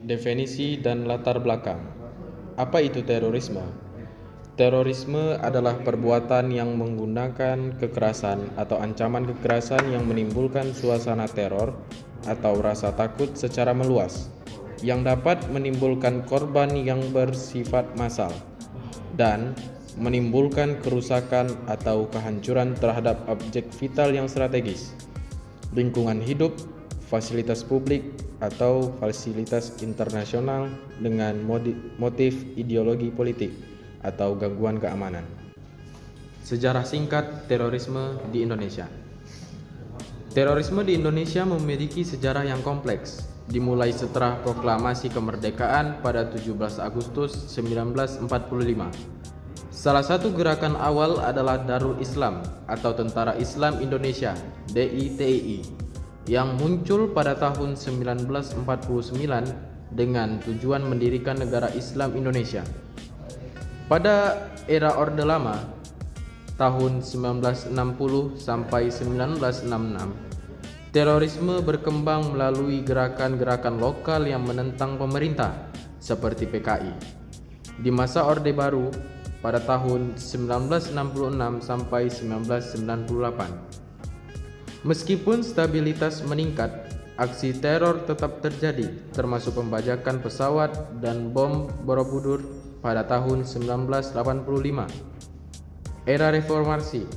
Definisi dan latar belakang. Apa itu terorisme? Terorisme adalah perbuatan yang menggunakan kekerasan atau ancaman kekerasan yang menimbulkan suasana teror atau rasa takut secara meluas, yang dapat menimbulkan korban yang bersifat massal dan menimbulkan kerusakan atau kehancuran terhadap objek vital yang strategis, lingkungan hidup, fasilitas publik, atau fasilitas internasional dengan motif ideologi politik atau gangguan keamanan. Sejarah singkat terorisme di Indonesia. Terorisme di Indonesia memiliki sejarah yang kompleks, dimulai setelah proklamasi kemerdekaan pada 17 Agustus 1945. Salah satu gerakan awal adalah Darul Islam atau Tentara Islam Indonesia (DITII) yang muncul pada tahun 1949 dengan tujuan mendirikan negara Islam Indonesia. Pada era Orde Lama tahun 1960 sampai 1966, terorisme berkembang melalui gerakan-gerakan lokal yang menentang pemerintah seperti PKI. Di masa Orde Baru pada tahun 1966 sampai 1998. Meskipun stabilitas meningkat, aksi teror tetap terjadi, termasuk pembajakan pesawat dan bom Borobudur pada tahun 1985. Era reformasi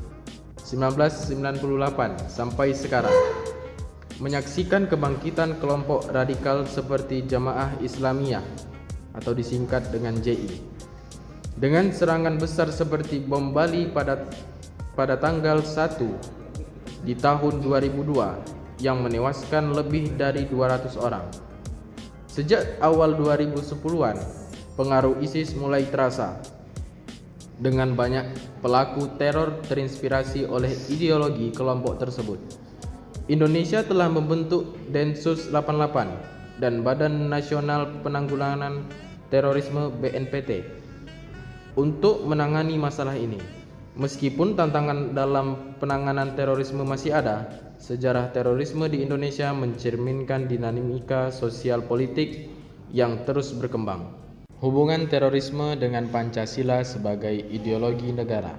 1998 sampai sekarang menyaksikan kebangkitan kelompok radikal seperti Jamaah Islamiyah atau disingkat dengan JI. Dengan serangan besar seperti bom Bali pada tanggal 1 di tahun 2002 yang menewaskan lebih dari 200 orang. Sejak awal 2010-an, pengaruh ISIS mulai terasa. Dengan banyak pelaku teror terinspirasi oleh ideologi kelompok tersebut. Indonesia telah membentuk Densus 88 dan Badan Nasional Penanggulangan Terorisme BNPT untuk menangani masalah ini. Meskipun tantangan dalam penanganan terorisme masih ada, sejarah terorisme di Indonesia mencerminkan dinamika sosial politik yang terus berkembang. Hubungan terorisme dengan Pancasila sebagai ideologi negara.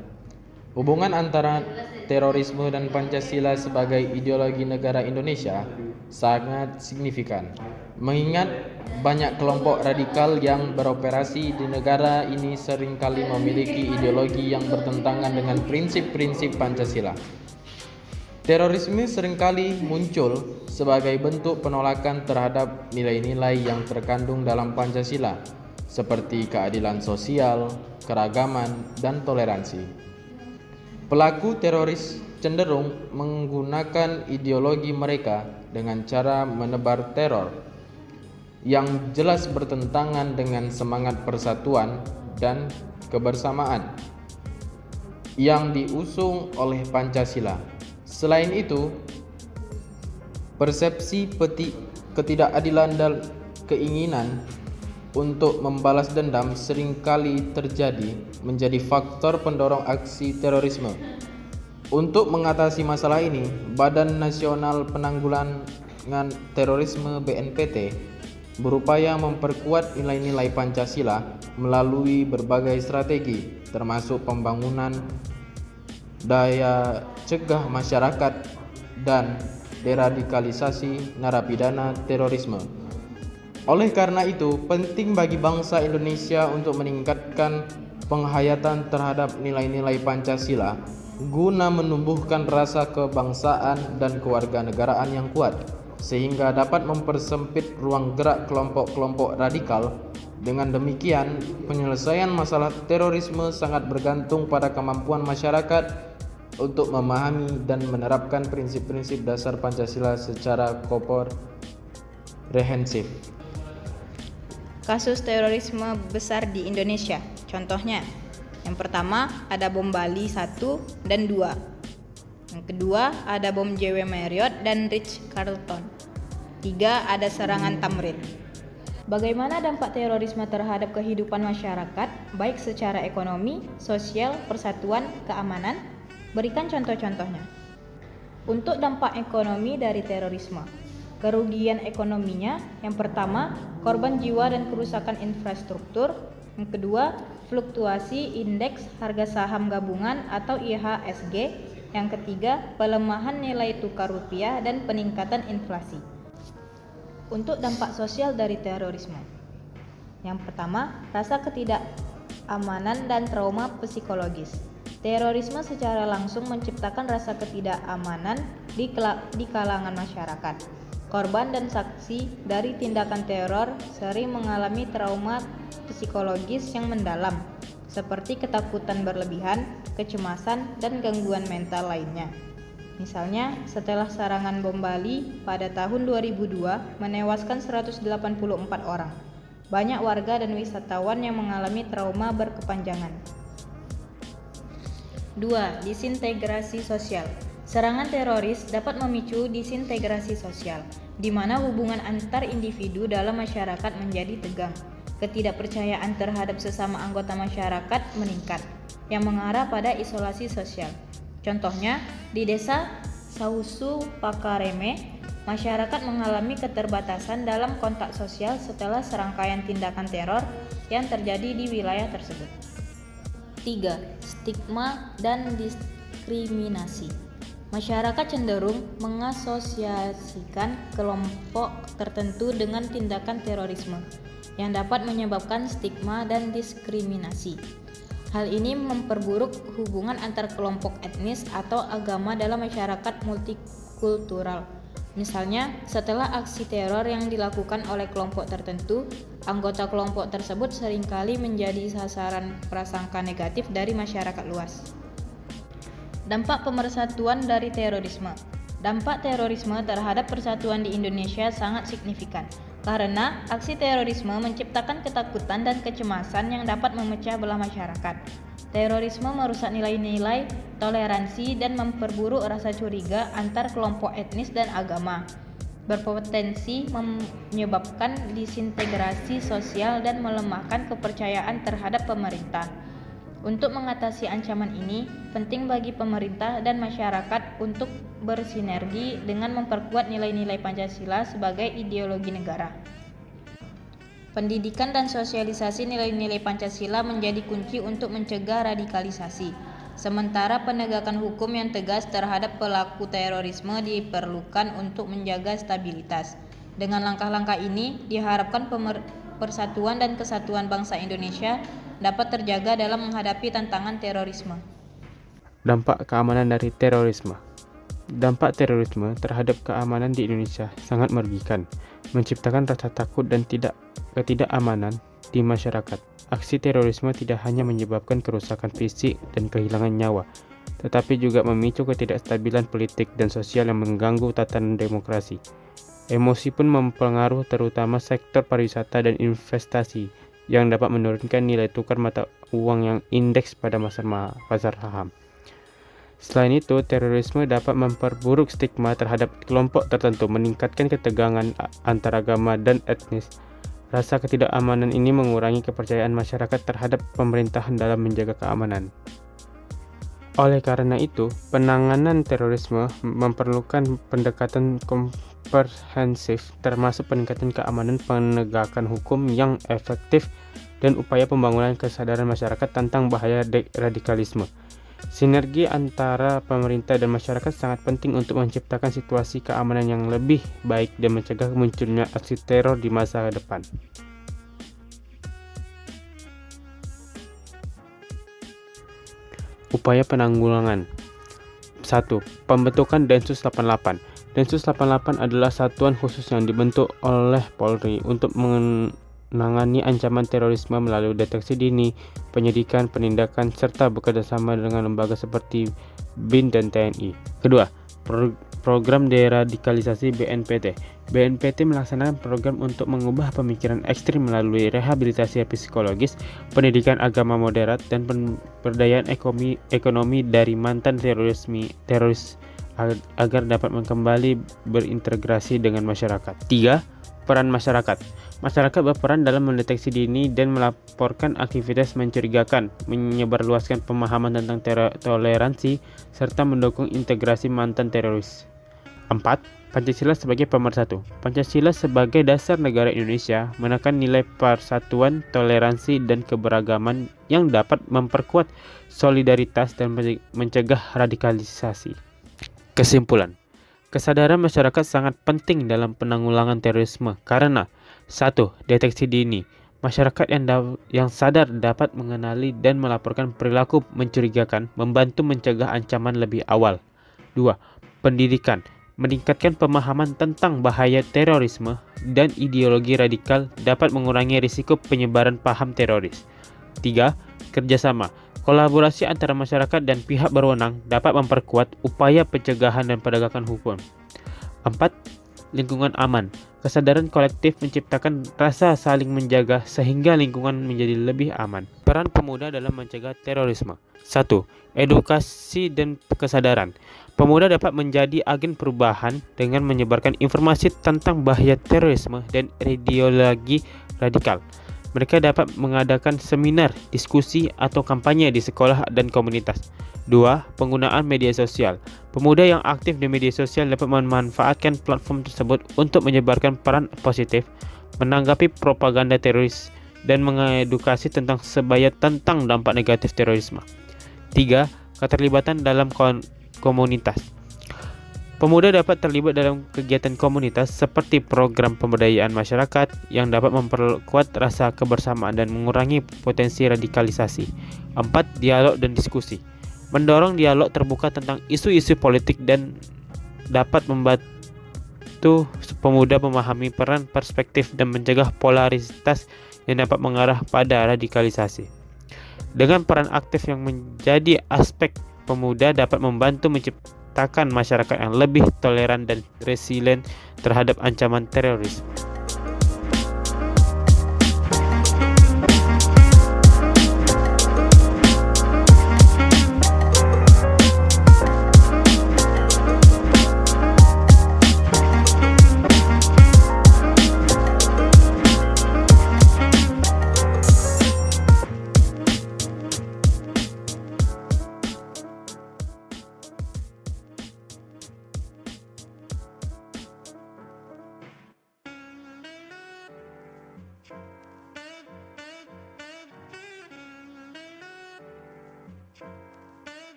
Hubungan antara terorisme dan Pancasila sebagai ideologi negara Indonesia sangat signifikan, mengingat banyak kelompok radikal yang beroperasi di negara ini seringkali memiliki ideologi yang bertentangan dengan prinsip-prinsip Pancasila. Terorisme seringkali muncul sebagai bentuk penolakan terhadap nilai-nilai yang terkandung dalam Pancasila, seperti keadilan sosial, keragaman, dan toleransi. Pelaku teroris cenderung menggunakan ideologi mereka dengan cara menebar teror yang jelas bertentangan dengan semangat persatuan dan kebersamaan yang diusung oleh Pancasila. Selain itu, persepsi ketidakadilan dan keinginan untuk membalas dendam seringkali terjadi menjadi faktor pendorong aksi terorisme. Untuk mengatasi masalah ini, Badan Nasional Penanggulangan Terorisme BNPT berupaya memperkuat nilai-nilai Pancasila melalui berbagai strategi, termasuk pembangunan daya cegah masyarakat dan deradikalisasi narapidana terorisme. Oleh karena itu, penting bagi bangsa Indonesia untuk meningkatkan penghayatan terhadap nilai-nilai Pancasila guna menumbuhkan rasa kebangsaan dan kewarganegaraan yang kuat, sehingga dapat mempersempit ruang gerak kelompok-kelompok radikal. Dengan demikian, penyelesaian masalah terorisme sangat bergantung pada kemampuan masyarakat untuk memahami dan menerapkan prinsip-prinsip dasar Pancasila secara komprehensif. Kasus terorisme besar di Indonesia. Contohnya, yang pertama ada bom Bali 1 dan 2. Yang kedua ada bom JW Marriott dan Ritz-Carlton. 3 ada serangan Tamrin. Bagaimana dampak terorisme terhadap kehidupan masyarakat, baik secara ekonomi, sosial, persatuan, keamanan? Berikan contoh-contohnya. Untuk dampak ekonomi dari terorisme. Kerugian ekonominya, yang pertama, korban jiwa dan kerusakan infrastruktur. Yang kedua, fluktuasi indeks harga saham gabungan atau IHSG. Yang ketiga, pelemahan nilai tukar rupiah dan peningkatan inflasi. Untuk dampak sosial dari terorisme. Yang pertama, rasa ketidakamanan dan trauma psikologis. Terorisme secara langsung menciptakan rasa ketidakamanan di kalangan masyarakat. Korban dan saksi dari tindakan teror sering mengalami trauma psikologis yang mendalam, seperti ketakutan berlebihan, kecemasan, dan gangguan mental lainnya. Misalnya, setelah serangan bom Bali pada tahun 2002 menewaskan 184 orang. Banyak warga dan wisatawan yang mengalami trauma berkepanjangan. 2. Disintegrasi sosial. Serangan teroris dapat memicu disintegrasi sosial, di mana hubungan antar individu dalam masyarakat menjadi tegang. Ketidakpercayaan terhadap sesama anggota masyarakat meningkat, yang mengarah pada isolasi sosial. Contohnya, di desa Sausu Pakareme, masyarakat mengalami keterbatasan dalam kontak sosial setelah serangkaian tindakan teror yang terjadi di wilayah tersebut. 3. Stigma dan diskriminasi. Masyarakat cenderung mengasosiasikan kelompok tertentu dengan tindakan terorisme yang dapat menyebabkan stigma dan diskriminasi. Hal ini memperburuk hubungan antar kelompok etnis atau agama dalam masyarakat multikultural. Misalnya, setelah aksi teror yang dilakukan oleh kelompok tertentu, anggota kelompok tersebut seringkali menjadi sasaran prasangka negatif dari masyarakat luas. Dampak pemersatuan dari terorisme. Dampak terorisme terhadap persatuan di Indonesia sangat signifikan, karena aksi terorisme menciptakan ketakutan dan kecemasan yang dapat memecah belah masyarakat. Terorisme merusak nilai-nilai toleransi dan memperburuk rasa curiga antar kelompok etnis dan agama, berpotensi menyebabkan disintegrasi sosial dan melemahkan kepercayaan terhadap pemerintah. Untuk mengatasi ancaman ini, penting bagi pemerintah dan masyarakat untuk bersinergi dengan memperkuat nilai-nilai Pancasila sebagai ideologi negara. Pendidikan dan sosialisasi nilai-nilai Pancasila menjadi kunci untuk mencegah radikalisasi. Sementara penegakan hukum yang tegas terhadap pelaku terorisme diperlukan untuk menjaga stabilitas. Dengan langkah-langkah ini, diharapkan persatuan dan kesatuan bangsa Indonesia dapat terjaga dalam menghadapi tantangan terorisme. Dampak keamanan dari terorisme. Dampak terorisme terhadap keamanan di Indonesia sangat merugikan, menciptakan rasa takut dan ketidakamanan di masyarakat. Aksi terorisme tidak hanya menyebabkan kerusakan fisik dan kehilangan nyawa, tetapi juga memicu ketidakstabilan politik dan sosial yang mengganggu tatanan demokrasi. Emosi pun mempengaruhi terutama sektor pariwisata dan investasi, yang dapat menurunkan nilai tukar mata uang yang indeks pada pasar saham. Selain itu, terorisme dapat memperburuk stigma terhadap kelompok tertentu, meningkatkan ketegangan antar agama dan etnis. Rasa ketidakamanan ini mengurangi kepercayaan masyarakat terhadap pemerintahan dalam menjaga keamanan. Oleh karena itu, penanganan terorisme memerlukan pendekatan komprehensif, termasuk peningkatan keamanan, penegakan hukum yang efektif, dan upaya pembangunan kesadaran masyarakat tentang bahaya radikalisme. Sinergi antara pemerintah dan masyarakat sangat penting untuk menciptakan situasi keamanan yang lebih baik dan mencegah munculnya aksi teror di masa depan. Upaya penanggulangan. 1. Pembentukan Densus 88. Densus 88 adalah satuan khusus yang dibentuk oleh Polri untuk menangani ancaman terorisme melalui deteksi dini, penyidikan, penindakan, serta bekerjasama dengan lembaga seperti BIN dan TNI. Kedua, program deradikalisasi BNPT. BNPT melaksanakan program untuk mengubah pemikiran ekstrim melalui rehabilitasi psikologis, pendidikan agama moderat, dan pemberdayaan ekonomi dari mantan teroris agar dapat kembali berintegrasi dengan masyarakat. 3. Peran masyarakat. Masyarakat berperan dalam mendeteksi dini dan melaporkan aktivitas mencurigakan, menyebarluaskan pemahaman tentang toleransi, serta mendukung integrasi mantan teroris. 4. Pancasila sebagai pemersatu. Pancasila sebagai dasar negara Indonesia menekan nilai persatuan, toleransi, dan keberagaman yang dapat memperkuat solidaritas dan mencegah radikalisasi. Kesimpulan, kesadaran masyarakat sangat penting dalam penanggulangan terorisme karena 1. Deteksi dini. Masyarakat yang sadar dapat mengenali dan melaporkan perilaku mencurigakan, membantu mencegah ancaman lebih awal. 2. Pendidikan. Meningkatkan pemahaman tentang bahaya terorisme dan ideologi radikal dapat mengurangi risiko penyebaran paham teroris. 3. Kerjasama. Kolaborasi antara masyarakat dan pihak berwenang dapat memperkuat upaya pencegahan dan penegakan hukum. 4. Lingkungan aman. Kesadaran kolektif menciptakan rasa saling menjaga sehingga lingkungan menjadi lebih aman. Peran pemuda dalam mencegah terorisme. 1. Edukasi dan kesadaran. Pemuda dapat menjadi agen perubahan dengan menyebarkan informasi tentang bahaya terorisme dan ideologi radikal. Mereka dapat mengadakan seminar, diskusi, atau kampanye di sekolah dan komunitas. 2. Penggunaan media sosial. Pemuda yang aktif di media sosial dapat memanfaatkan platform tersebut untuk menyebarkan peran positif, menanggapi propaganda teroris, dan mengedukasi tentang dampak negatif terorisme. 3. Keterlibatan dalam komunitas. Pemuda dapat terlibat dalam kegiatan komunitas seperti program pemberdayaan masyarakat yang dapat memperkuat rasa kebersamaan dan mengurangi potensi radikalisasi. 4. Dialog dan diskusi. Mendorong dialog terbuka tentang isu-isu politik dan dapat membantu pemuda memahami peran, perspektif, dan mencegah polaritas yang dapat mengarah pada radikalisasi. Dengan peran aktif yang menjadi aspek, pemuda dapat membantu menciptakan masyarakat yang lebih toleran dan resilient terhadap ancaman terorisme.